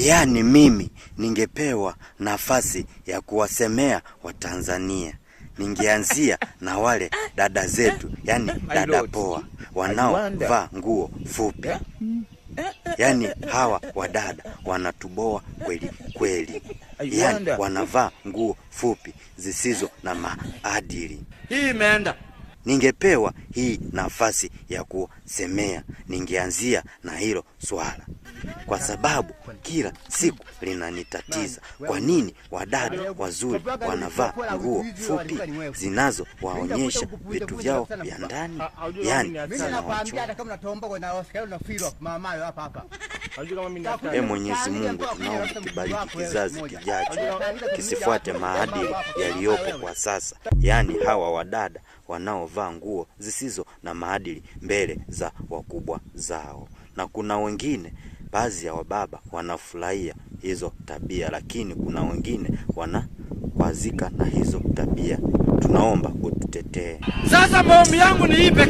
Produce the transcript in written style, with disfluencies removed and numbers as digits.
Yaani mimi ningepewa nafasi ya kuwasemea Watanzania, ningeanzia na wale dada zetu, yani dada poa wanaovaa nguo fupi. Yani hawa wadada wanatuboa kweli kweli. Yani wanavaa nguo fupi zisizo na maadili. Hii imeenda. Ningepewa hii nafasi ya kusemea, ningeanzia na hilo swala, kwa sababu kila siku linanitatiza. Kwa nini wadada wazuri wanavaa nguo fupi zinazowaonyesha vitu vyao vya ndani? Yani zinawachoa. Mwenyezi Mungu, tunaomba kibariki kizazi kijacho kisifuate maadili yaliyopo kwa sasa. Yani hawa wadada wanaovaa nguo zisizo na maadili mbele za wakubwa zao. Na kuna wengine, baadhi ya wababa wanafurahia hizo tabia, lakini kuna wengine wanakwazika na hizo tabia. Tunaomba ututetee. Sasa maombi yangu ni ipe